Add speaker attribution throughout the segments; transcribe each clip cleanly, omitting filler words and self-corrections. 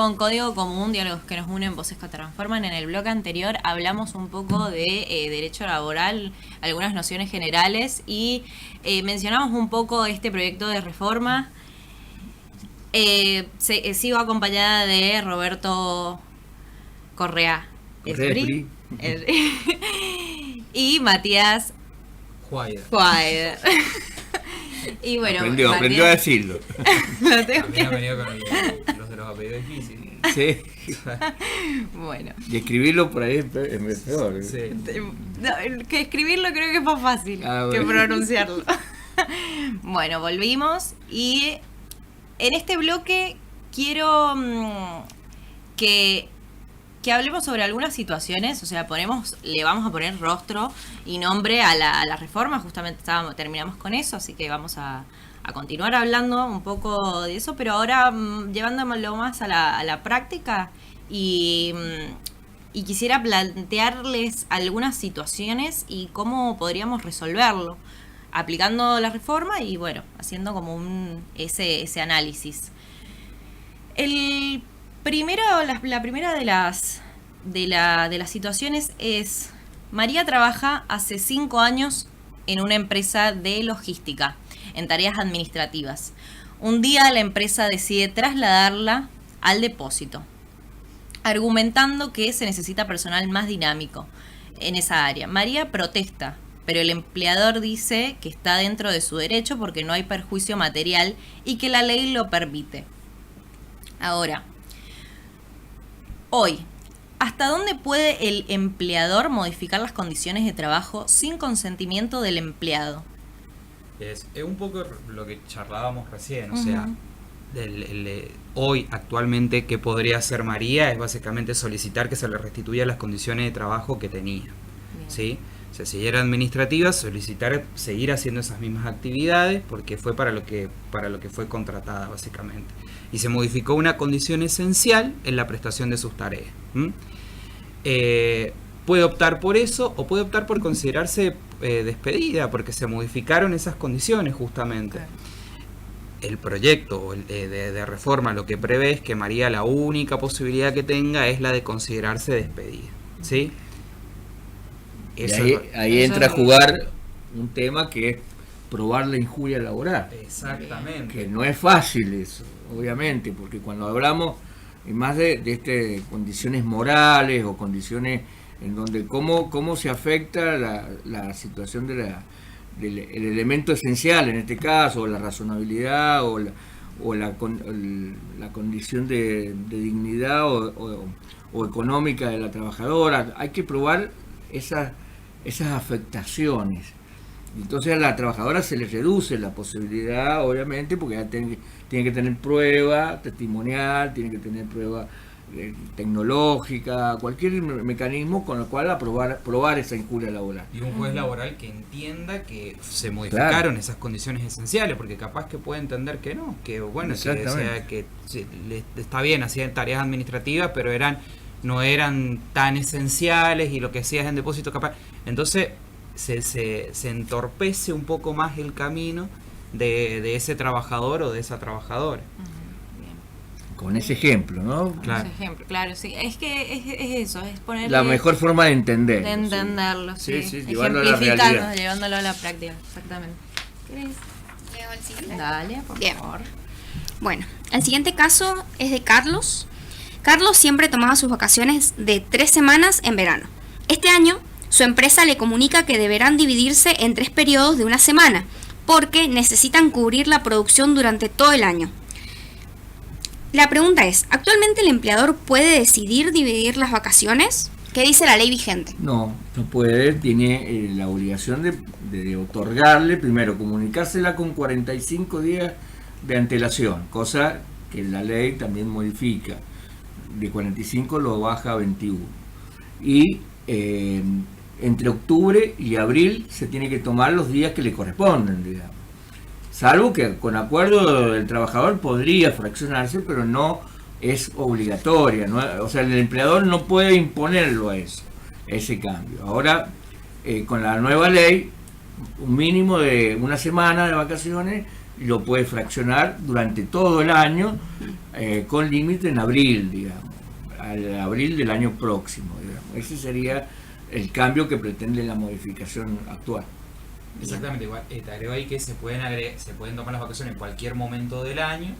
Speaker 1: con Código Común, Diálogos que nos unen, Voces que transforman. En el bloque anterior hablamos un poco de derecho laboral, algunas nociones generales y mencionamos un poco este proyecto de reforma. Sigo acompañada de Roberto Correa Espri y Matías Juárez. Y bueno,
Speaker 2: aprendió a decirlo.
Speaker 1: Lo tengo
Speaker 3: También ha venido con los de los apellidos difíciles.
Speaker 2: Sí.
Speaker 1: Bueno.
Speaker 2: Y escribirlo por ahí es peor.
Speaker 3: Sí.
Speaker 1: No, que escribirlo creo que es más fácil que pronunciarlo. Bueno, volvimos y en este bloque quiero que hablemos sobre algunas situaciones, o sea, le vamos a poner rostro y nombre a la reforma, justamente terminamos con eso, así que vamos a continuar hablando un poco de eso, pero ahora llevándolo más a la práctica y quisiera plantearles algunas situaciones y cómo podríamos resolverlo, aplicando la reforma y bueno, haciendo como ese análisis. La primera de las situaciones es: María trabaja hace 5 años en una empresa de logística, en tareas administrativas. Un día la empresa decide trasladarla al depósito, argumentando que se necesita personal más dinámico en esa área. María protesta, pero el empleador dice que está dentro de su derecho porque no hay perjuicio material y que la ley lo permite. Ahora, hoy, ¿hasta dónde puede el empleador modificar las condiciones de trabajo sin consentimiento del empleado?
Speaker 3: Es un poco lo que charlábamos recién, o sea, hoy actualmente ¿qué podría hacer María? Es básicamente solicitar que se le restituya las condiciones de trabajo que tenía. Bien. ¿Sí? O sea, si era administrativa, solicitar seguir haciendo esas mismas actividades porque fue para lo que fue contratada básicamente. Y se modificó una condición esencial en la prestación de sus tareas. Puede optar por eso o puede optar por considerarse despedida porque se modificaron esas condiciones justamente. Claro. El proyecto de reforma lo que prevé es que María la única posibilidad que tenga es la de considerarse despedida. ¿Sí?
Speaker 2: Eso ahí entra a jugar un tema que es probar la injuria laboral.
Speaker 3: Exactamente.
Speaker 2: Que no es fácil eso, obviamente, porque cuando hablamos más de condiciones morales o condiciones en donde cómo se afecta la situación del elemento esencial, en este caso, la razonabilidad o la condición de dignidad o económica de la trabajadora, hay que probar esas afectaciones. Entonces a la trabajadora se le reduce la posibilidad, obviamente, porque ya tiene que tener prueba testimonial, tiene que tener prueba tecnológica, cualquier mecanismo con el cual probar esa injuria laboral.
Speaker 3: Y un juez laboral que entienda que se modificaron esas condiciones esenciales, porque capaz que puede entender que no, que bueno, que está bien, hacían tareas administrativas, pero no eran tan esenciales y lo que hacías en depósito capaz. Entonces se entorpece un poco más el camino de ese trabajador o de esa trabajadora.
Speaker 2: Con ese ejemplo, ¿no?
Speaker 1: Claro. Ese ejemplo, claro, sí. Es que es eso, es ponerle
Speaker 2: la mejor forma de entenderlo.
Speaker 1: De entenderlo, sí.
Speaker 2: Ejemplificando,
Speaker 1: llevándolo a la práctica, exactamente. ¿Querés?
Speaker 4: Leo el siguiente.
Speaker 1: Dale, por favor.
Speaker 4: Bueno, el siguiente caso es de Carlos. Carlos siempre tomaba sus vacaciones de 3 semanas en verano. Este año, su empresa le comunica que deberán dividirse en 3 periodos de 1 semana, porque necesitan cubrir la producción durante todo el año. La pregunta es, ¿actualmente el empleador puede decidir dividir las vacaciones? ¿Qué dice la ley vigente?
Speaker 2: No puede, tiene la obligación de otorgarle, primero, comunicársela con 45 días de antelación, cosa que la ley también modifica. De 45 lo baja a 21. Y entre octubre y abril se tiene que tomar los días que le corresponden, digamos. Salvo que con acuerdo del trabajador podría fraccionarse, pero no es obligatoria, ¿no? O sea, el empleador no puede imponerlo a ese cambio. Ahora, con la nueva ley, un mínimo de 1 semana de vacaciones y lo puede fraccionar durante todo el año, con límite en abril, digamos, al abril del año próximo, digamos. Ese sería el cambio que pretende la modificación actual.
Speaker 3: Exactamente, igual te agrego ahí que se pueden tomar las vacaciones en cualquier momento del año,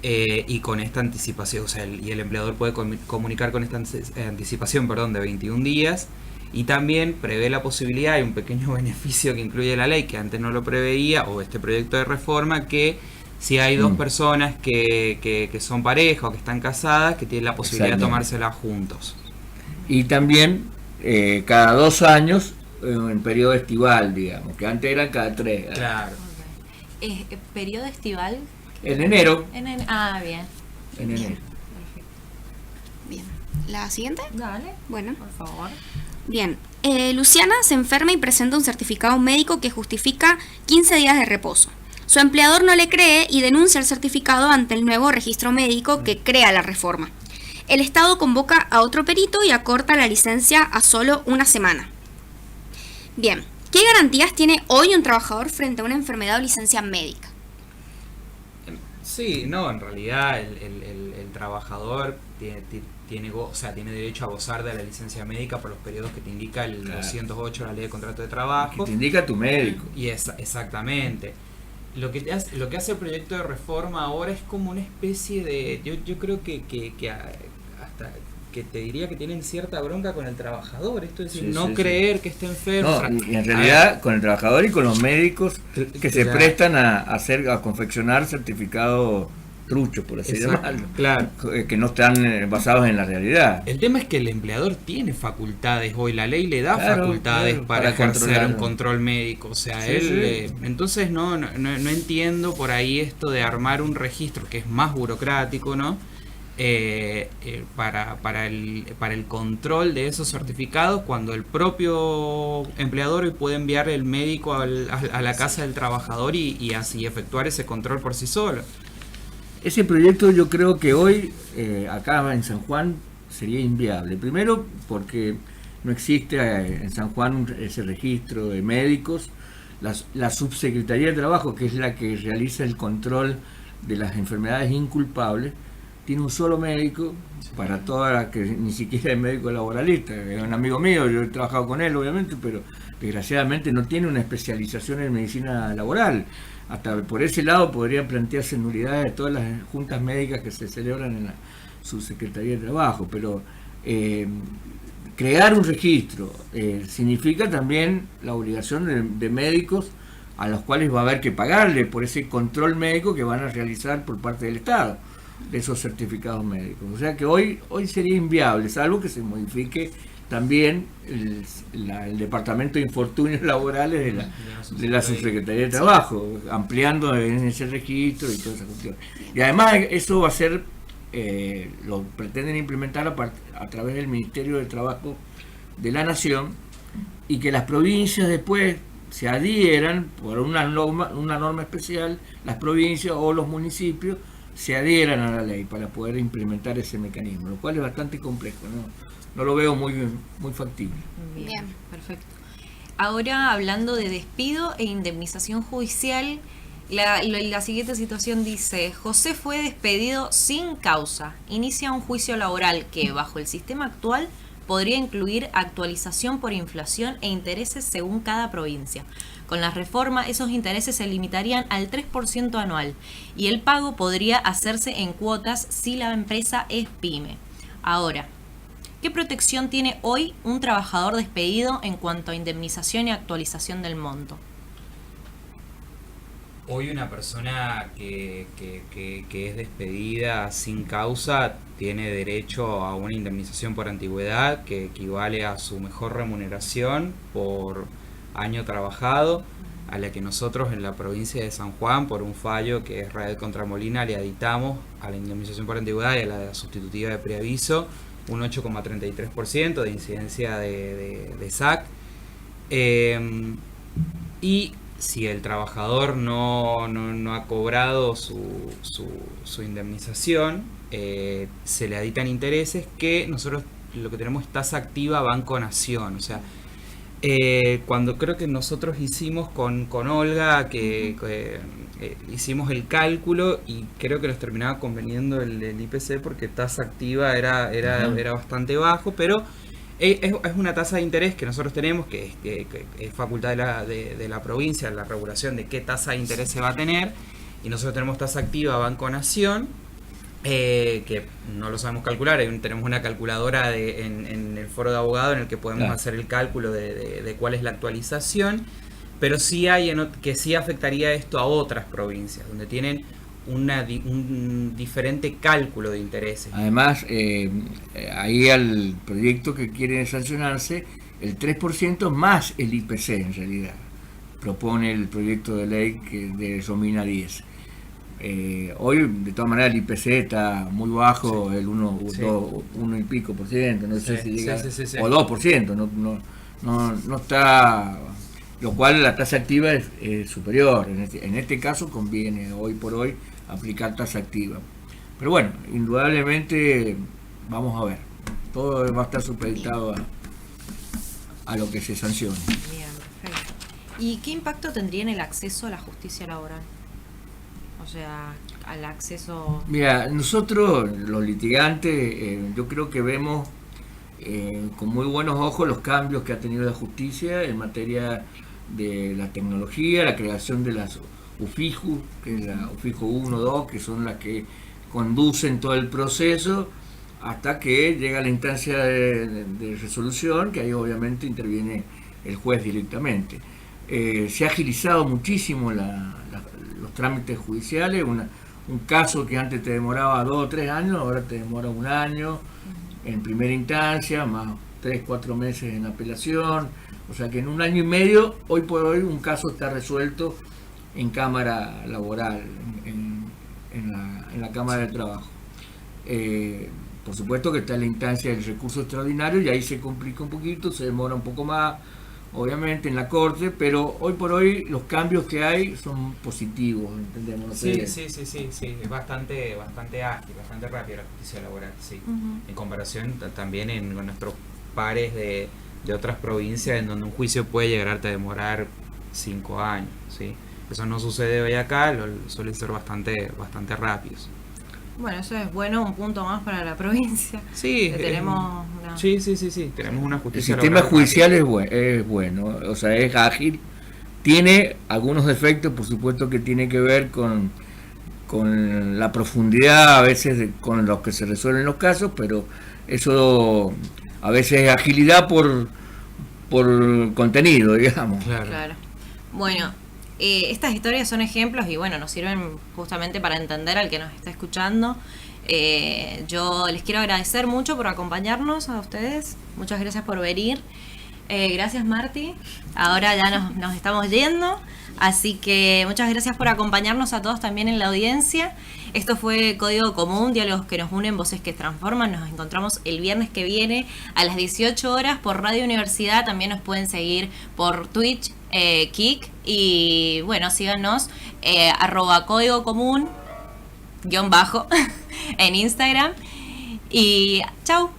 Speaker 3: y con esta anticipación, o sea, y el empleador puede comunicar con esta anticipación, de 21 días, y también prevé la posibilidad, hay un pequeño beneficio que incluye la ley que antes no lo preveía, o este proyecto de reforma, que si hay dos personas que son pareja o que están casadas, que tienen la posibilidad de tomársela juntos.
Speaker 2: Y también cada 2 años, en periodo estival, digamos, que antes eran cada 3.
Speaker 3: Claro.
Speaker 1: Okay. ¿Periodo estival?
Speaker 2: En enero.
Speaker 1: Bien.
Speaker 2: En enero.
Speaker 1: Perfecto.
Speaker 4: Bien. ¿La siguiente?
Speaker 1: Dale.
Speaker 4: Bueno.
Speaker 1: Por favor.
Speaker 4: Bien. Luciana se enferma y presenta un certificado médico que justifica 15 días de reposo. Su empleador no le cree y denuncia el certificado ante el nuevo registro médico que crea la reforma. El Estado convoca a otro perito y acorta la licencia a solo 1 semana. Bien, ¿qué garantías tiene hoy un trabajador frente a una enfermedad o licencia médica?
Speaker 3: Sí, no, en realidad el trabajador tiene derecho a gozar de la licencia médica por los periodos que te indica el 208 de la Ley de Contrato de Trabajo.
Speaker 2: Que te indica tu médico.
Speaker 3: Y exactamente. Lo que hace el proyecto de reforma ahora es como una especie de... Yo creo que hasta que te diría que tienen cierta bronca con el trabajador. Esto es decir, creer que esté enfermo.
Speaker 2: No, y en realidad con el trabajador y con los médicos que se prestan a confeccionar certificados truchos, por así llamarlo.
Speaker 3: Claro.
Speaker 2: Que no están basados en la realidad.
Speaker 3: El tema es que el empleador tiene facultades hoy, la ley le da facultades para ejercer un control médico, o sea, entonces no entiendo por ahí esto de armar un registro que es más burocrático, ¿no? Para el control de esos certificados, cuando el propio empleador puede enviar el médico a la casa del trabajador y así efectuar ese control por sí solo.
Speaker 2: Ese proyecto yo creo que hoy, acá en San Juan, sería inviable. Primero porque no existe en San Juan ese registro de médicos. La Subsecretaría de Trabajo, que es la que realiza el control de las enfermedades inculpables, tiene un solo médico para todas las que ni siquiera es médico laboralista. Es un amigo mío, yo he trabajado con él obviamente, pero desgraciadamente no tiene una especialización en medicina laboral. Hasta por ese lado podrían plantearse nulidades de todas las juntas médicas que se celebran en la Subsecretaría de Trabajo, pero crear un registro significa también la obligación de médicos a los cuales va a haber que pagarle por ese control médico que van a realizar por parte del Estado de esos certificados médicos. O sea que hoy sería inviable, salvo que se modifique también el Departamento de Infortunios Laborales de la Subsecretaría de Trabajo, ampliando en ese registro y toda esa cuestión. Y además eso va a ser, lo pretenden implementar a través del Ministerio de Trabajo de la Nación, y que las provincias después se adhieran por una norma especial, las provincias o los municipios se adhieran a la ley para poder implementar ese mecanismo, lo cual es bastante complejo, no lo veo muy factible.
Speaker 1: Bien, perfecto. Ahora, hablando de despido e indemnización judicial, la siguiente situación dice: José fue despedido sin causa. Inicia un juicio laboral que, bajo el sistema actual, podría incluir actualización por inflación e intereses según cada provincia. Con la reforma, esos intereses se limitarían al 3% anual y el pago podría hacerse en cuotas si la empresa es pyme. Ahora, ¿qué protección tiene hoy un trabajador despedido en cuanto a indemnización y actualización del monto?
Speaker 3: Hoy una persona que es despedida sin causa tiene derecho a una indemnización por antigüedad que equivale a su mejor remuneración por año trabajado, a la que nosotros en la provincia de San Juan, por un fallo que es Real contra Molina, le aditamos a la indemnización por antigüedad y a la sustitutiva de preaviso un 8,33% de incidencia de SAC. Y si el trabajador no ha cobrado su indemnización, se le aditan intereses que nosotros lo que tenemos es tasa activa Banco Nación. O sea, Cuando creo que nosotros hicimos con Olga, hicimos el cálculo y creo que nos terminaba conveniendo el IPC porque tasa activa era bastante bajo, pero es una tasa de interés que nosotros tenemos, que es facultad de la provincia, la regulación de qué tasa de interés se va a tener, y nosotros tenemos tasa activa Banco Nación, que no lo sabemos calcular. Tenemos una calculadora en el foro de abogado en el que podemos hacer el cálculo de cuál es la actualización, pero sí hay que sí afectaría esto a otras provincias donde tienen un diferente cálculo de intereses.
Speaker 2: Además, ahí al proyecto que quiere sancionarse, el 3% más el IPC en realidad propone el proyecto de ley que de Romina 10. Hoy, de todas maneras, el IPC está muy bajo, el 1 y pico por ciento, no sé si llega, o 2%, no está, lo cual la tasa activa es superior. En este caso conviene hoy por hoy aplicar tasa activa. Pero bueno, indudablemente vamos a ver, todo va a estar supeditado a lo que se sancione.
Speaker 1: Bien, perfecto. ¿Y qué impacto tendría en el acceso a la justicia laboral? O sea, al acceso...
Speaker 2: Mira, nosotros los litigantes, yo creo que vemos con muy buenos ojos los cambios que ha tenido la justicia en materia de la tecnología, la creación de las UFIJU, que es la UFIJU 1, 2, que son las que conducen todo el proceso hasta que llega la instancia de resolución, que ahí obviamente interviene el juez directamente. Se ha agilizado muchísimo los trámites judiciales. Un caso que antes te demoraba 2 o 3 años, ahora te demora 1 año en primera instancia, más 3-4 meses en apelación. O sea que en 1 año y medio, hoy por hoy, un caso está resuelto en cámara laboral, en la Cámara de Trabajo. Por supuesto que está en la instancia del recurso extraordinario y ahí se complica un poquito, se demora un poco más, obviamente, en la Corte, pero hoy por hoy los cambios que hay son positivos, entendemos.
Speaker 3: Sí, es bastante ágil, bastante rápido la justicia laboral, sí. En comparación también con nuestros pares de otras provincias en donde un juicio puede llegar a demorar 5 años, ¿sí? Eso no sucede hoy acá, suelen ser bastante rápidos.
Speaker 1: Bueno, eso es bueno, un punto más para la provincia.
Speaker 3: Sí,
Speaker 1: tenemos una...
Speaker 3: sí, tenemos una justicia.
Speaker 2: El sistema judicial es bueno, o sea, es ágil, tiene algunos defectos, por supuesto que tiene que ver con la profundidad a veces con los que se resuelven los casos, pero eso a veces es agilidad por contenido, digamos.
Speaker 1: Claro. Bueno, estas historias son ejemplos y bueno, nos sirven justamente para entender al que nos está escuchando. Yo les quiero agradecer mucho por acompañarnos a ustedes. Muchas gracias por venir. Gracias, Marti. Ahora ya nos estamos yendo. Así que muchas gracias por acompañarnos a todos también en la audiencia. Esto fue Código Común, diálogos que nos unen, voces que transforman. Nos encontramos el viernes que viene a las 18 horas por Radio Universidad. También nos pueden seguir por Twitch, Kik, y bueno, síganos @Código Común _ en Instagram. Y chau.